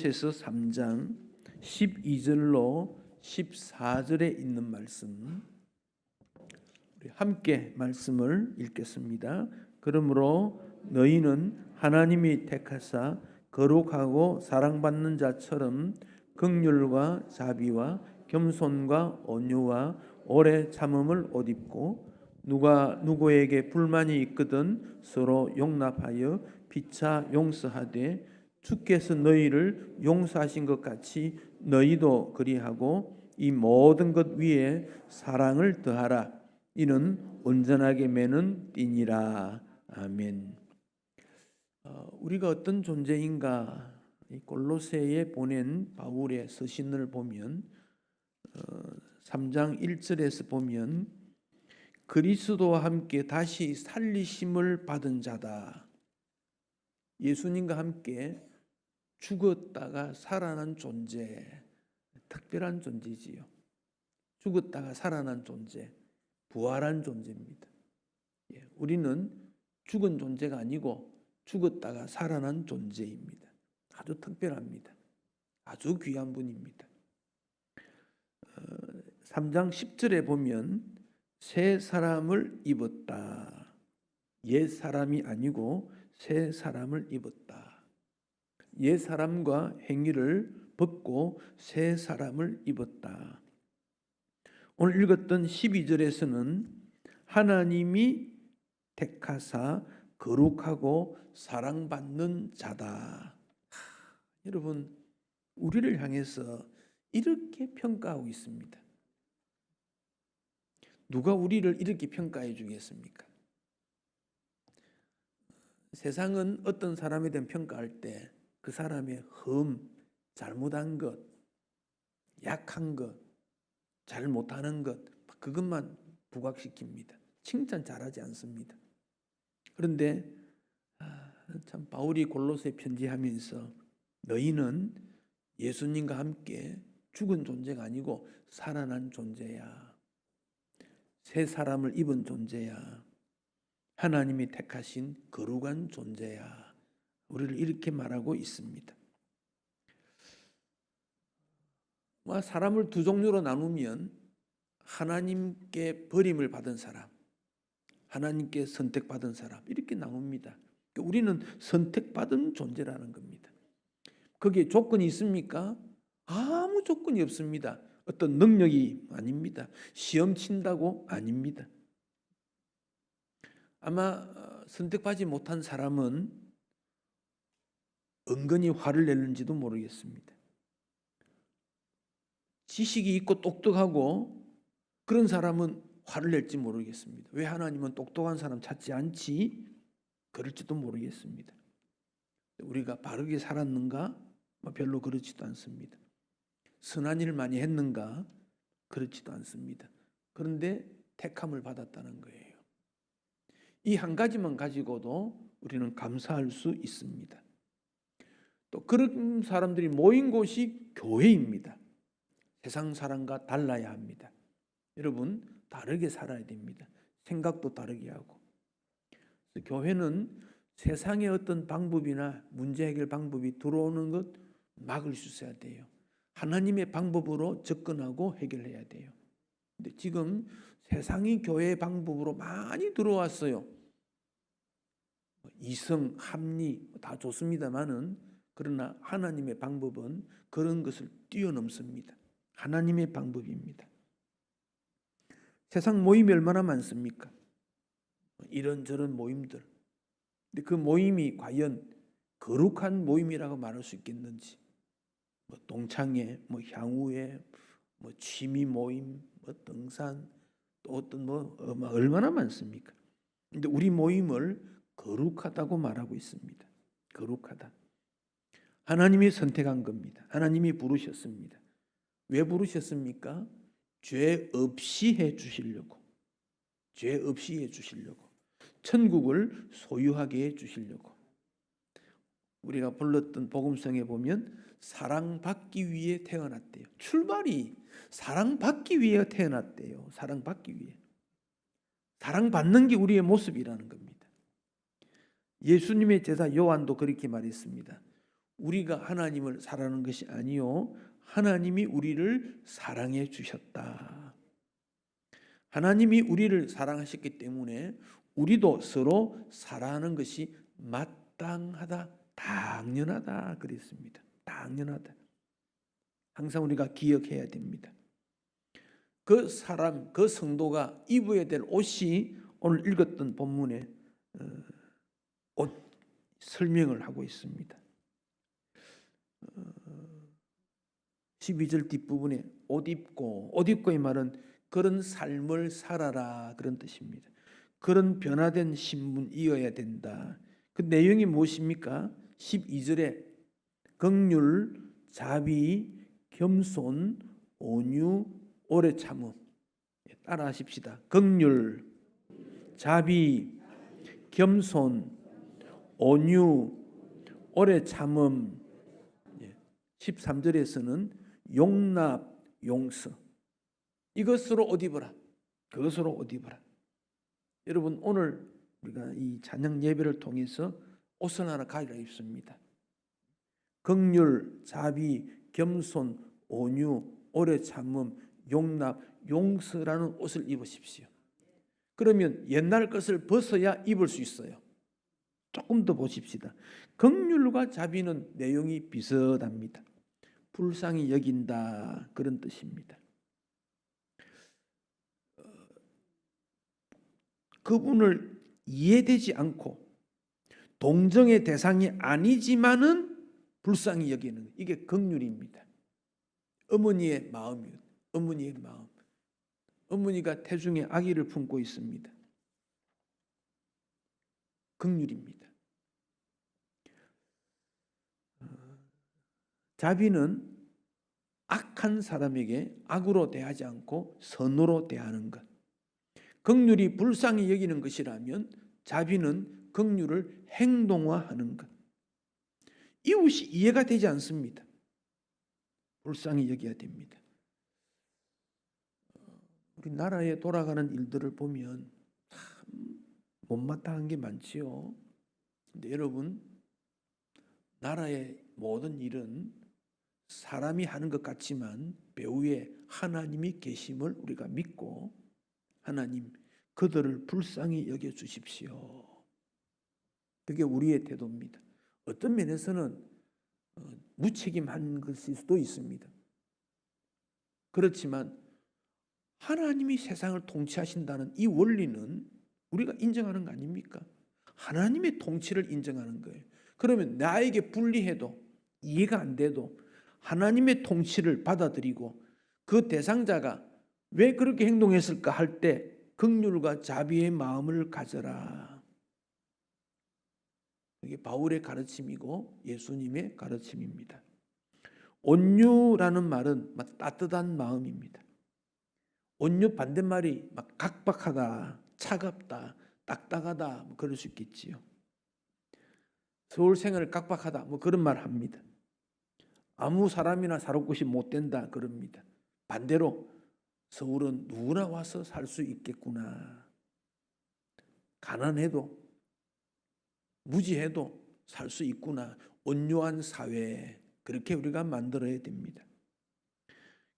에서 3장 12절로 14절에 있는 말씀, 우리 함께 말씀을 읽겠습니다. 그러므로 너희는 하나님이 택하사 거룩하고 사랑받는 자처럼 긍휼과 자비와 겸손과 온유와 오래 참음을 옷 입고 누가 누구에게 불만이 있거든 서로 용납하여 피차 용서하되 주께서 너희를 용서하신 것 같이 너희도 그리하고 이 모든 것 위에 사랑을 더하라. 이는 온전하게 매는 띠니라. 아멘. 우리가 어떤 존재인가? 골로새에 보낸 바울의 서신을 보면 3장 1절에서 보면 그리스도와 함께 다시 살리심을 받은 자다. 예수님과 함께 죽었다가 살아난 존재, 특별한 존재지요. 죽었다가 살아난 존재, 부활한 존재입니다. 우리는 죽은 존재가 아니고 죽었다가 살아난 존재입니다. 아주 특별합니다. 아주 귀한 분입니다. 3장 10절에 보면 새 사람을 입었다. 옛 사람이 아니고 새 사람을 입었다. 옛 사람과 행위를 벗고 새 사람을 입었다. 오늘 읽었던 12절에서는 하나님이 택하사 거룩하고 사랑받는 자다. 여러분, 우리를 향해서 이렇게 평가하고 있습니다. 누가 우리를 이렇게 평가해 주겠습니까? 세상은 어떤 사람에 대한 평가할 때 그 사람의 잘못한 것, 약한 것, 잘못하는 것, 그것만 부각시킵니다. 칭찬 잘하지 않습니다. 그런데 참 바울이 골로새 편지하면서 너희는 예수님과 함께 죽은 존재가 아니고 살아난 존재야. 새 사람을 입은 존재야. 하나님이 택하신 거룩한 존재야. 우리를 이렇게 말하고 있습니다. 사람을 두 종류로 나누면 하나님께 버림을 받은 사람, 하나님께 선택받은 사람 이렇게 나눕니다. 우리는 선택받은 존재라는 겁니다. 거기에 조건이 있습니까? 아무 조건이 없습니다. 어떤 능력이 아닙니다. 시험 친다고 아닙니다. 아마 선택받지 못한 사람은 은근히 화를 낼는지도 모르겠습니다. 지식이 있고 똑똑하고 그런 사람은 화를 낼지 모르겠습니다. 왜 하나님은 똑똑한 사람 찾지 않지? 그럴지도 모르겠습니다. 우리가 바르게 살았는가? 별로 그렇지도 않습니다. 선한 일 많이 했는가? 그렇지도 않습니다. 그런데 택함을 받았다는 거예요. 이 한 가지만 가지고도 우리는 감사할 수 있습니다. 또 그런 사람들이 모인 곳이 교회입니다. 세상 사람과 달라야 합니다. 여러분, 다르게 살아야 됩니다. 생각도 다르게 하고. 교회는 세상의 어떤 방법이나 문제 해결 방법이 들어오는 것 막을 수 있어야 돼요. 하나님의 방법으로 접근하고 해결해야 돼요. 근데 지금 세상이 교회의 방법으로 많이 들어왔어요. 이성, 합리 다 좋습니다만은 그러나 하나님의 방법은 그런 것을 뛰어넘습니다. 하나님의 방법입니다. 세상 모임이 얼마나 많습니까? 이런저런 모임들. 근데 그 모임이 과연 거룩한 모임이라고 말할 수 있겠는지. 동창회, 향후회, 취미 모임, 등산, 또 어떤 얼마나 많습니까? 근데 우리 모임을 거룩하다고 말하고 있습니다. 거룩하다. 하나님이 선택한 겁니다. 하나님이 부르셨습니다. 왜 부르셨습니까? 죄 없이 해 주시려고. 죄 없이 해 주시려고. 천국을 소유하게 해 주시려고. 우리가 불렀던 복음성에 보면 사랑받기 위해 태어났대요. 출발이 사랑받기 위해 태어났대요. 사랑받기 위해. 사랑받는 게 우리의 모습이라는 겁니다. 예수님의 제자 요한도 그렇게 말했습니다. 우리가 하나님을 사랑하는 것이 아니요 하나님이 우리를 사랑해 주셨다. 하나님이 우리를 사랑하셨기 때문에 우리도 서로 사랑하는 것이 마땅하다, 당연하다 그랬습니다. 당연하다. 항상 우리가 기억해야 됩니다. 그 사람, 그 성도가 입어야 될 옷이 오늘 읽었던 본문에 옷 설명을 하고 있습니다. 12절 뒷부분에 옷 입고의 말은 그런 삶을 살아라 그런 뜻입니다. 그런 변화된 신분이어야 된다. 그 내용이 무엇입니까? 12절에 긍휼, 자비, 겸손, 온유, 오래 참음. 따라 하십시다. 긍휼, 자비, 겸손, 온유, 오래 참음. 13절에서는 용납, 용서. 이것으로 옷 입어라. 그것으로 옷 입어라. 여러분 오늘 우리가 이 찬양 예배를 통해서 옷을 하나 가지고 입습니다. 긍휼, 자비, 겸손, 온유, 오래 참음, 용납, 용서라는 옷을 입으십시오. 그러면 옛날 것을 벗어야 입을 수 있어요. 조금 더 보십시다. 긍휼과 자비는 내용이 비슷합니다. 불쌍히 여긴다 그런 뜻입니다. 그분을 이해되지 않고 동정의 대상이 아니지만은 불쌍히 여기는 이게 긍휼입니다. 어머니의 마음이에요. 어머니의 마음. 어머니가 태중에 아기를 품고 있습니다. 긍휼입니다. 자비는 악한 사람에게 악으로 대하지 않고 선으로 대하는 것. 긍휼이 불쌍히 여기는 것이라면 자비는 긍휼을 행동화하는 것. 이웃이 이해가 되지 않습니다. 불쌍히 여겨야 됩니다. 우리 나라에 돌아가는 일들을 보면 참 못마땅한 게 많지요. 근데 여러분, 나라의 모든 일은 사람이 하는 것 같지만 배후에 하나님이 계심을 우리가 믿고 하나님 그들을 불쌍히 여겨 주십시오. 그게 우리의 태도입니다. 어떤 면에서는 무책임한 것일 수도 있습니다. 그렇지만 하나님이 세상을 통치하신다는 이 원리는 우리가 인정하는 거 아닙니까? 하나님의 통치를 인정하는 거예요. 그러면 나에게 불리해도 이해가 안 돼도 하나님의 통치를 받아들이고 그 대상자가 왜 그렇게 행동했을까 할 때 긍휼과 자비의 마음을 가져라. 이게 바울의 가르침이고 예수님의 가르침입니다. 온유라는 말은 막 따뜻한 마음입니다. 온유 반대말이 막 각박하다, 차갑다, 딱딱하다 뭐 그럴 수 있겠지요. 서울 생활을 각박하다 뭐 그런 말 합니다. 아무 사람이나 살 곳이 못 된다 그럽니다. 반대로 서울은 누구나 와서 살 수 있겠구나. 가난해도 무지해도 살 수 있구나. 온유한 사회 그렇게 우리가 만들어야 됩니다.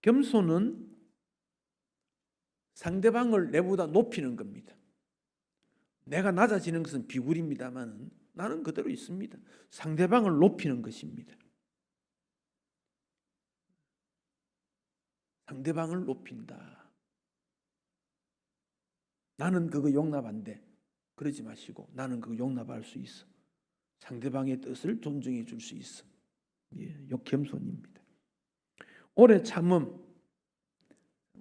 겸손은 상대방을 내보다 높이는 겁니다. 내가 낮아지는 것은 비굴입니다만 나는 그대로 있습니다. 상대방을 높이는 것입니다. 상대방을 높인다. 나는 그거 용납 안 돼. 그러지 마시고 나는 그거 용납할 수 있어. 상대방의 뜻을 존중해 줄 수 있어. 예, 요 겸손입니다. 오래 참음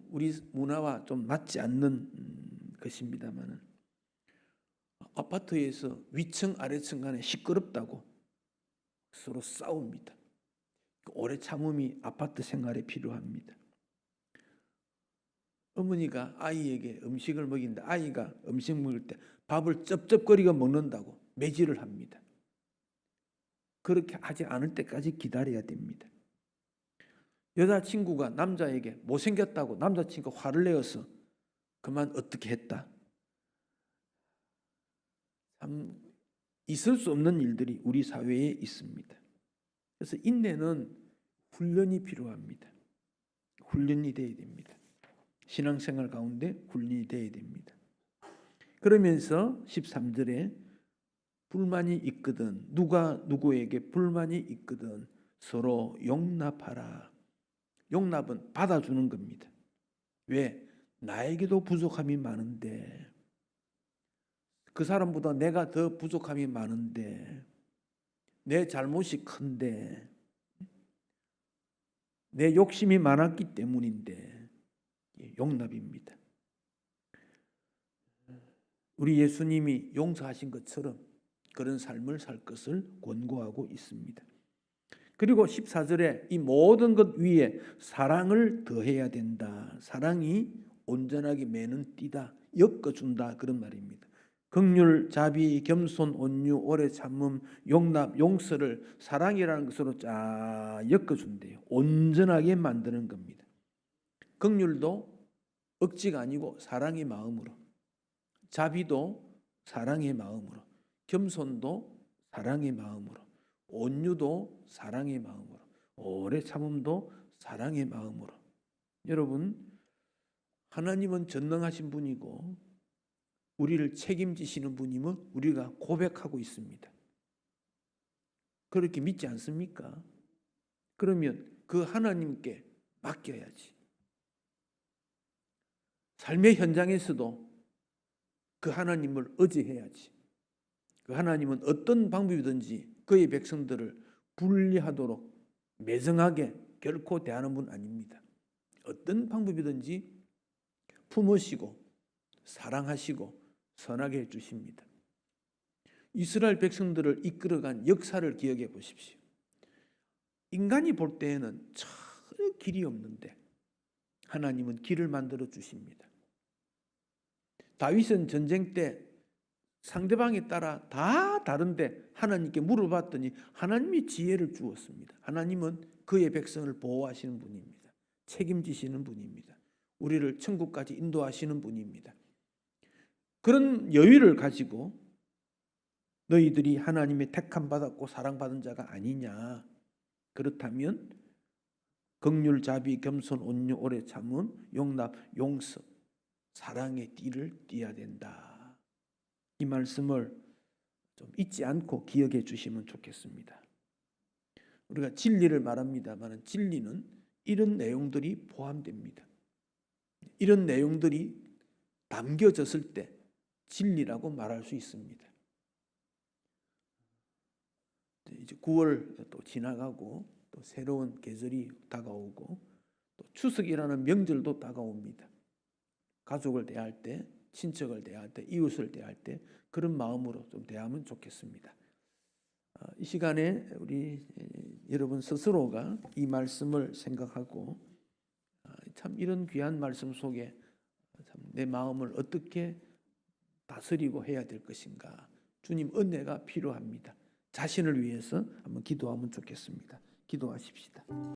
우리 문화와 좀 맞지 않는 것입니다만 아파트에서 위층 아래층 간에 시끄럽다고 서로 싸웁니다. 오래 참음이 아파트 생활에 필요합니다. 어머니가 아이에게 음식을 먹이는데 아이가 음식 먹을 때 밥을 쩝쩝거리고 먹는다고 매질을 합니다. 그렇게 하지 않을 때까지 기다려야 됩니다. 여자친구가 남자에게 못생겼다고 남자친구가 화를 내어서 그만 어떻게 했다. 참 있을 수 없는 일들이 우리 사회에 있습니다. 그래서 인내는 훈련이 필요합니다. 훈련이 돼야 됩니다. 신앙생활 가운데 훈련이 돼야 됩니다. 그러면서 13절에 불만이 있거든, 누가 누구에게 불만이 있거든 서로 용납하라. 용납은 받아주는 겁니다. 왜? 나에게도 부족함이 많은데, 그 사람보다 내가 더 부족함이 많은데, 내 잘못이 큰데, 내 욕심이 많았기 때문인데, 용납입니다. 우리 예수님이 용서하신 것처럼 그런 삶을 살 것을 권고하고 있습니다. 그리고 14절에 이 모든 것 위에 사랑을 더해야 된다. 사랑이 온전하게 매는 띠다, 엮어준다, 그런 말입니다. 긍휼, 자비, 겸손, 온유, 오래 참음, 용납, 용서를 사랑이라는 것으로 쫙 엮어준대요. 온전하게 만드는 겁니다. 긍휼도 억지가 아니고 사랑의 마음으로, 자비도 사랑의 마음으로, 겸손도 사랑의 마음으로, 온유도 사랑의 마음으로, 오래 참음도 사랑의 마음으로. 여러분, 하나님은 전능하신 분이고 우리를 책임지시는 분임을 우리가 고백하고 있습니다. 그렇게 믿지 않습니까? 그러면 그 하나님께 맡겨야지. 삶의 현장에서도 그 하나님을 의지해야지. 그 하나님은 어떤 방법이든지 그의 백성들을 분리하도록 매정하게 결코 대하는 분 아닙니다. 어떤 방법이든지 품으시고 사랑하시고 선하게 해주십니다. 이스라엘 백성들을 이끌어간 역사를 기억해 보십시오. 인간이 볼 때에는 전혀 길이 없는데 하나님은 길을 만들어 주십니다. 다윗은 전쟁 때 상대방에 따라 다 다른데 하나님께 물어봤더니 하나님이 지혜를 주었습니다. 하나님은 그의 백성을 보호하시는 분입니다. 책임지시는 분입니다. 우리를 천국까지 인도하시는 분입니다. 그런 여유를 가지고 너희들이 하나님의 택함 받았고 사랑받은 자가 아니냐, 그렇다면 긍휼, 자비, 겸손, 온유, 오래 참음, 용납, 용서, 사랑의 띠를 띠어야 된다. 이 말씀을 좀 잊지 않고 기억해 주시면 좋겠습니다. 우리가 진리를 말합니다만 진리는 이런 내용들이 포함됩니다. 이런 내용들이 담겨졌을 때 진리라고 말할 수 있습니다. 이제 9월 또 지나가고 또 새로운 계절이 다가오고 또 추석이라는 명절도 다가옵니다. 가족을 대할 때, 친척을 대할 때, 이웃을 대할 때 그런 마음으로 좀 대하면 좋겠습니다. 이 시간에 우리 여러분 스스로가 이 말씀을 생각하고 참 이런 귀한 말씀 속에 참 내 마음을 어떻게 다스리고 해야 될 것인가, 주님 은혜가 필요합니다. 자신을 위해서 한번 기도하면 좋겠습니다. 기도하십시다.